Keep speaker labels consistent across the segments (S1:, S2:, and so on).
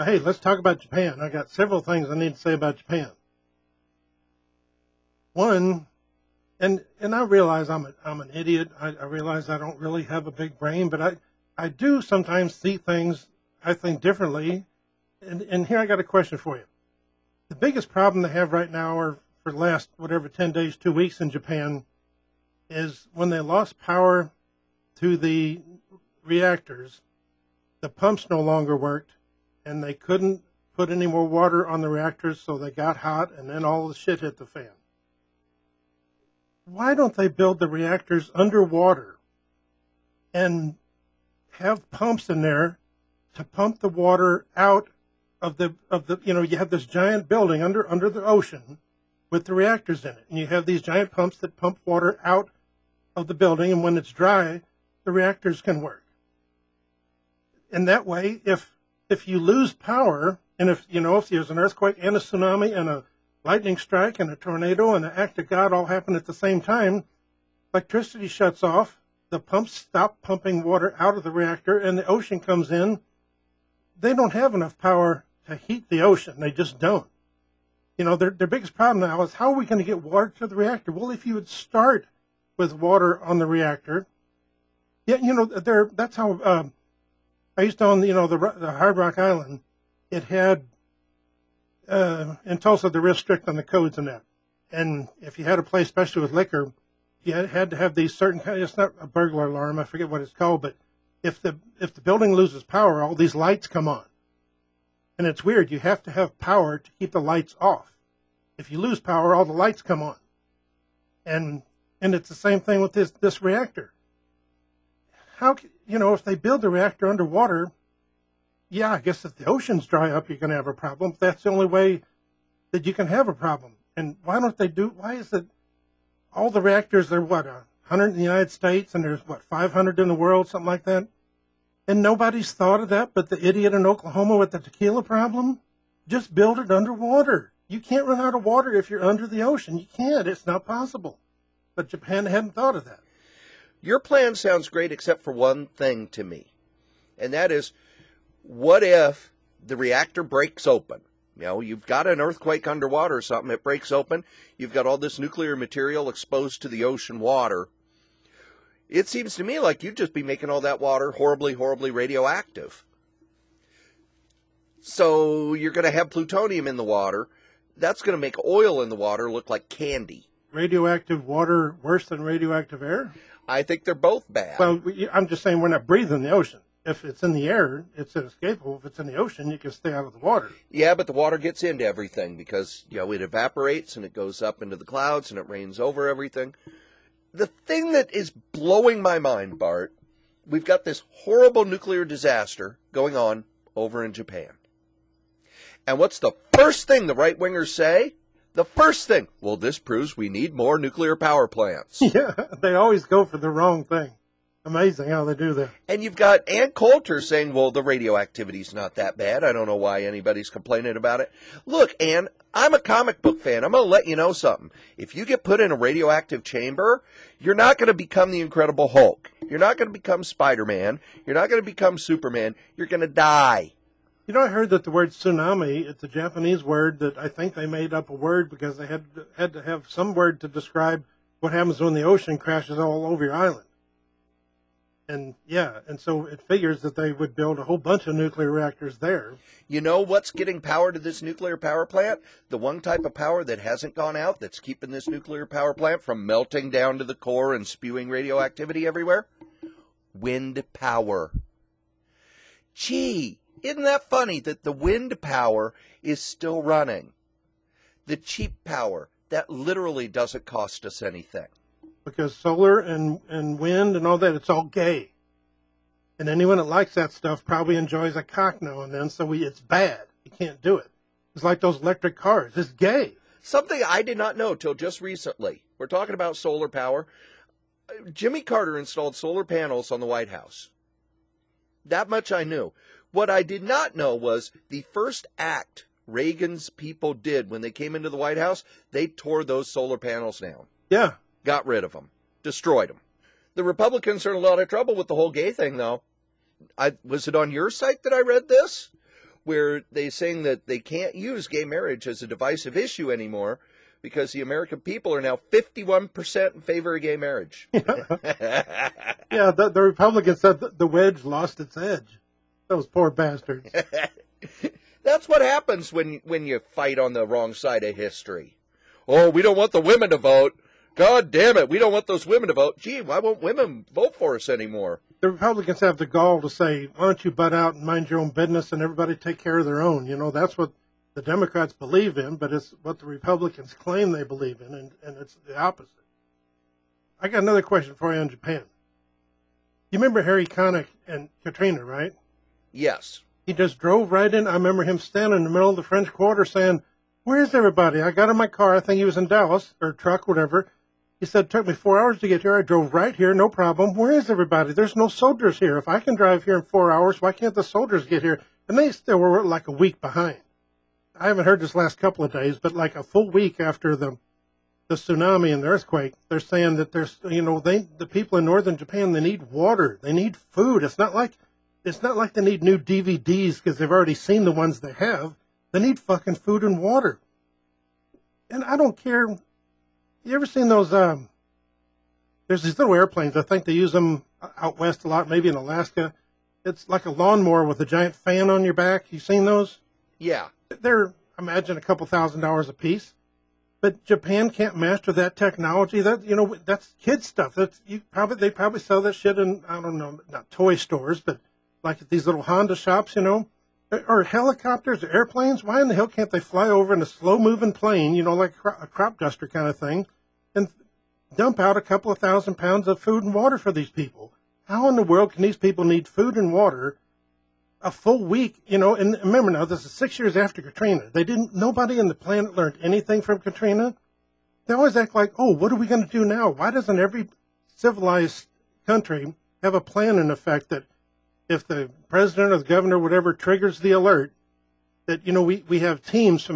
S1: Hey, let's talk about Japan. I got several things I need to say about Japan. One, and I realize I'm an idiot. I realize I don't really have a big brain, but I do sometimes see things, I think, differently. And here I got a question for you. The biggest problem they have right now, or for the last, 10 days, 2 weeks in Japan, is when they lost power to the reactors, the pumps no longer worked, and they couldn't put any more water on the reactors, so they got hot, and then all the shit hit the fan. Why don't they build the reactors underwater and have pumps in there to pump the water out of the you have this giant building under the ocean with the reactors in it, and you have these giant pumps that pump water out of the building, and when it's dry, the reactors can work. And that way, if you lose power, and if there's an earthquake and a tsunami and a lightning strike and a tornado and an act of God all happen at the same time, electricity shuts off, the pumps stop pumping water out of the reactor, and the ocean comes in. They don't have enough power to heat the ocean. They just don't. Their biggest problem now is, how are we going to get water to the reactor? Well, if you would start with water on the reactor, that's how, I used to own, the Hard Rock Island. It had, in Tulsa, they're real strict on the codes and that. And if you had a place, especially with liquor, you had to have these certain kind. It's not a burglar alarm, I forget what it's called, but if the building loses power, all these lights come on. And it's weird. You have to have power to keep the lights off. If you lose power, all the lights come on. And it's the same thing with this reactor. How, if they build the reactor underwater, yeah, I guess if the oceans dry up, you're going to have a problem. That's the only way that you can have a problem. And why is it all the reactors, there are 100 in the United States, and there's 500 in the world, something like that? And nobody's thought of that but the idiot in Oklahoma with the tequila problem? Just build it underwater. You can't run out of water if you're under the ocean. You can't. It's not possible. But Japan hadn't thought of that.
S2: Your plan sounds great except for one thing to me, and that is, what if the reactor breaks open? You've got an earthquake underwater or something, it breaks open, you've got all this nuclear material exposed to the ocean water. It seems to me like you'd just be making all that water horribly, horribly radioactive. So you're going to have plutonium in the water. That's going to make oil in the water look like candy.
S1: Radioactive water worse than radioactive air?
S2: I think they're both bad.
S1: Well, I'm just saying we're not breathing the ocean. If it's in the air, it's inescapable. If it's in the ocean, you can stay out of the water.
S2: Yeah, but the water gets into everything because, it evaporates and it goes up into the clouds and it rains over everything. The thing that is blowing my mind, Bart, we've got this horrible nuclear disaster going on over in Japan. And what's the first thing the right-wingers say? The first thing, well, this proves we need more nuclear power plants.
S1: Yeah, they always go for the wrong thing. Amazing how they do that.
S2: And you've got Ann Coulter saying, well, the radioactivity's not that bad. I don't know why anybody's complaining about it. Look, Ann, I'm a comic book fan. I'm going to let you know something. If you get put in a radioactive chamber, you're not going to become the Incredible Hulk. You're not going to become Spider-Man. You're not going to become Superman. You're going to die.
S1: I heard that the word tsunami, it's a Japanese word that I think they made up a word because they had to have some word to describe what happens when the ocean crashes all over your island. And so it figures that they would build a whole bunch of nuclear reactors there.
S2: You know what's getting power to this nuclear power plant? The one type of power that hasn't gone out that's keeping this nuclear power plant from melting down to the core and spewing radioactivity everywhere? Wind power. Gee, isn't that funny that the wind power is still running? The cheap power, that literally doesn't cost us anything.
S1: Because solar and wind and all that, it's all gay. And anyone that likes that stuff probably enjoys a cock now and then, so it's bad. You can't do it. It's like those electric cars. It's gay.
S2: Something I did not know till just recently. We're talking about solar power. Jimmy Carter installed solar panels on the White House. That much I knew. What I did not know was the first act Reagan's people did when they came into the White House, they tore those solar panels down.
S1: Yeah.
S2: Got rid of them. Destroyed them. The Republicans are in a lot of trouble with the whole gay thing, though. Was it on your site that I read this? where they're saying that they can't use gay marriage as a divisive issue anymore because the American people are now 51% in favor of gay marriage.
S1: Yeah, the Republicans said the wedge lost its edge. Those poor bastards.
S2: That's what happens when you fight on the wrong side of history. Oh, we don't want the women to vote. God damn it, we don't want those women to vote. Gee, why won't women vote for us anymore?
S1: The Republicans have the gall to say, why don't you butt out and mind your own business and everybody take care of their own? You know, that's what the Democrats believe in, but it's what the Republicans claim they believe in, and it's the opposite. I got another question for you on Japan. You remember Harry Connick and Katrina, right?
S2: Yes.
S1: He just drove right in. I remember him standing in the middle of the French Quarter saying, where's everybody? I got in my car. I think he was in Dallas, or truck, whatever. He said, it took me 4 hours to get here. I drove right here, no problem. Where is everybody? There's no soldiers here. If I can drive here in 4 hours, why can't the soldiers get here? And they still were like a week behind. I haven't heard this last couple of days, but like a full week after the tsunami and the earthquake, they're saying that there's, the people in northern Japan, they need water. They need food. It's not like they need new DVDs because they've already seen the ones they have. They need fucking food and water. And I don't care. You ever seen those, there's these little airplanes. I think they use them out west a lot, maybe in Alaska. It's like a lawnmower with a giant fan on your back. You seen those?
S2: Yeah.
S1: They're, imagine, a couple $1,000s a piece. But Japan can't master that technology. That's kid stuff. They probably sell that shit in, I don't know, not toy stores, but like at these little Honda shops, or helicopters or airplanes. Why in the hell can't they fly over in a slow-moving plane, like a crop duster kind of thing, and dump out a couple of 1,000 pounds of food and water for these people? How in the world can these people need food and water a full week, and remember now, this is 6 years after Katrina. Nobody on the planet learned anything from Katrina. They always act like, oh, what are we going to do now? Why doesn't every civilized country have a plan in effect that if the president or the governor, whatever, triggers the alert, that, we have teams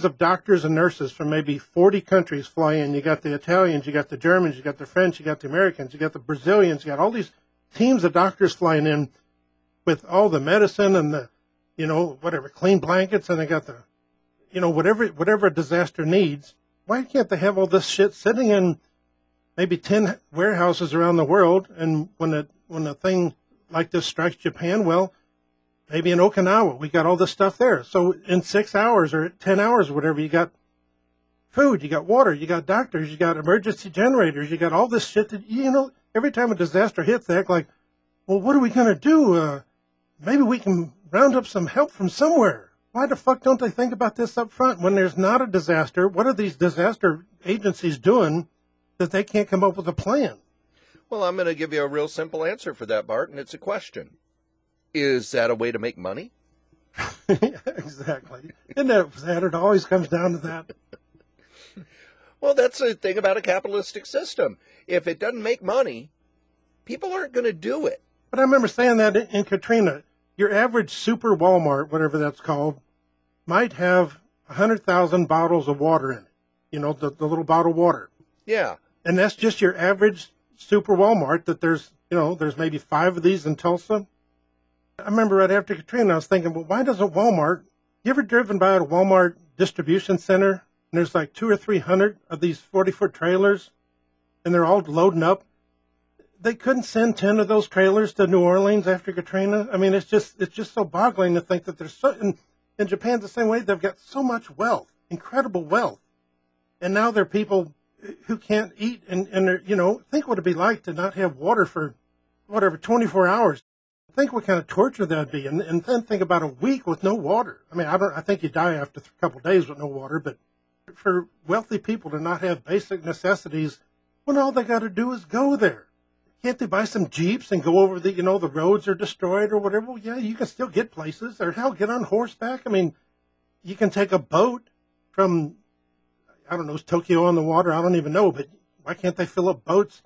S1: of doctors and nurses from maybe 40 countries fly in. You got the Italians, you got the Germans, you got the French, you got the Americans, you got the Brazilians, you got all these teams of doctors flying in with all the medicine and the, whatever, clean blankets, and they got the, whatever a disaster needs. Why can't they have all this shit sitting in maybe 10 warehouses around the world? And when a thing like this strikes Japan, well, maybe in Okinawa, we got all this stuff there. So in 6 hours or 10 hours or whatever, you got food, you got water, you got doctors, you got emergency generators, you got all this shit that, every time a disaster hits, they act like, well, what are we going to do? Maybe we can round up some help from somewhere. Why the fuck don't they think about this up front? When there's not a disaster, what are these disaster agencies doing that they can't come up with a plan?
S2: Well, I'm going to give you a real simple answer for that, Bart, and it's a question. Is that a way to make money?
S1: Yeah, exactly. Isn't that sad? It always comes down to that.
S2: Well, that's the thing about a capitalistic system. If it doesn't make money, people aren't going to do it.
S1: But I remember saying that in Katrina, your average super Walmart, whatever that's called, might have 100,000 bottles of water in it. The little bottled water.
S2: Yeah. And
S1: that's just your average super Walmart that there's maybe 5 of these in Tulsa. I remember right after Katrina, I was thinking, well, why doesn't Walmart, you ever driven by a Walmart distribution center and there's like 200 or 300 of these 40-foot trailers and they're all loading up? They couldn't send 10 of those trailers to New Orleans after Katrina. I mean, it's just so boggling to think that there's in Japan the same way. They've got so much wealth, incredible wealth. And now there are people who can't eat and they're, think what it'd be like to not have water for 24 hours. Think what kind of torture that'd be. And then think about a week with no water. I mean, I think you die after a couple of days with no water, but for wealthy people to not have basic necessities, when all they got to do is go there. Can't they buy some Jeeps and go over the roads are destroyed or whatever? Well, yeah, you can still get places. Or hell, get on horseback. I mean, you can take a boat from, I don't know, is Tokyo on the water? I don't even know. But why can't they fill up boats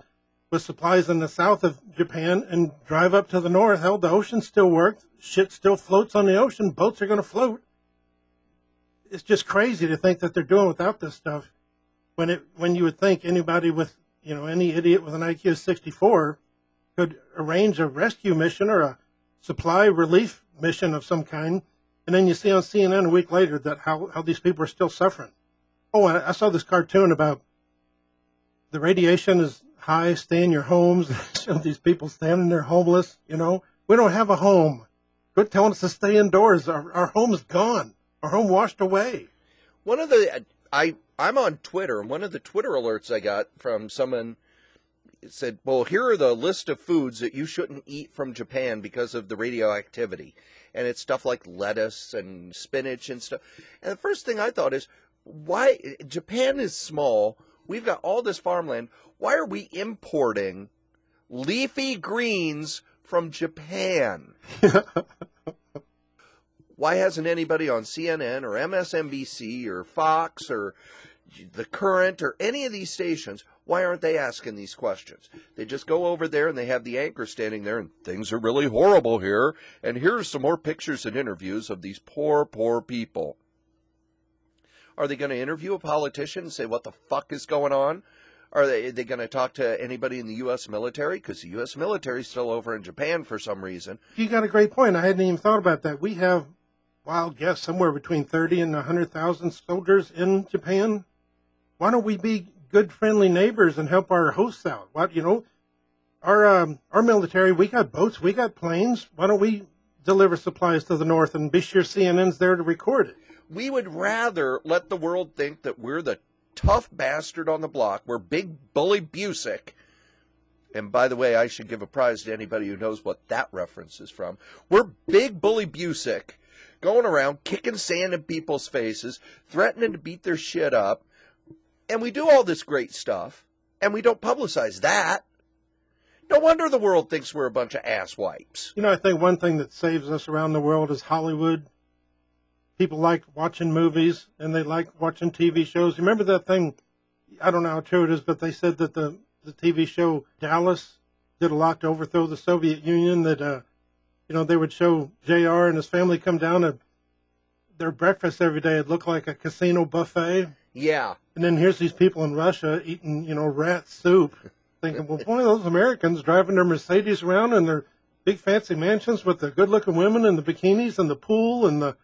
S1: with supplies in the south of Japan and drive up to the north? Hell, the ocean still works. Shit still floats on the ocean. Boats are going to float. It's just crazy to think that they're doing without this stuff when you would think anybody with, any idiot with an IQ of 64 could arrange a rescue mission or supply relief mission of some kind, and then you see on CNN a week later that how these people are still suffering. Oh, I saw this cartoon about the radiation is high, stay in your homes. These people standing there homeless, We don't have a home. Quit telling us to stay indoors. Our home is gone. Our home washed away.
S2: I'm on Twitter, and one of the Twitter alerts I got from someone said, well, here are the list of foods that you shouldn't eat from Japan because of the radioactivity. And it's stuff like lettuce and spinach and stuff. And the first thing I thought is, why? Japan is small. We've got all this farmland. Why are we importing leafy greens from Japan? Why hasn't anybody on CNN or MSNBC or Fox or The Current or any of these stations, why aren't they asking these questions? They just go over there and they have the anchor standing there and things are really horrible here. And here's some more pictures and interviews of these poor, poor people. Are they going to interview a politician and say what the fuck is going on? Are they going to talk to anybody in the U.S. military? Because the U.S. military is still over in Japan for some reason.
S1: You got a great point. I hadn't even thought about that. We have, wild guess, somewhere between 30 and 100,000 soldiers in Japan. Why don't we be good, friendly neighbors and help our hosts out? Our military, we got boats, we got planes. Why don't we deliver supplies to the north and be sure CNN's there to record it?
S2: We would rather let the world think that we're the tough bastard on the block. We're Big Bully Busick. And by the way, I should give a prize to anybody who knows what that reference is from. We're Big Bully Busick, going around kicking sand in people's faces, threatening to beat their shit up. And we do all this great stuff, and we don't publicize that. No wonder the world thinks we're a bunch of asswipes.
S1: I think one thing that saves us around the world is Hollywood. People like watching movies, and they like watching TV shows. Remember that thing, I don't know how true it is, but they said that the TV show Dallas did a lot to overthrow the Soviet Union, that, they would show JR and his family come down to their breakfast every day. It looked like a casino buffet.
S2: Yeah.
S1: And then here's these people in Russia eating, rat soup, thinking, well, one of those Americans driving their Mercedes around in their big fancy mansions with the good-looking women and the bikinis and the pool and the,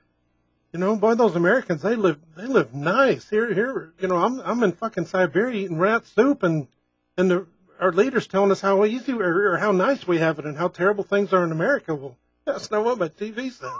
S1: boy, those Americans, they live nice. Here, I'm in fucking Siberia eating rat soup, and our leaders telling us how easy or how nice we have it and how terrible things are in America. Well, that's not what my TV says.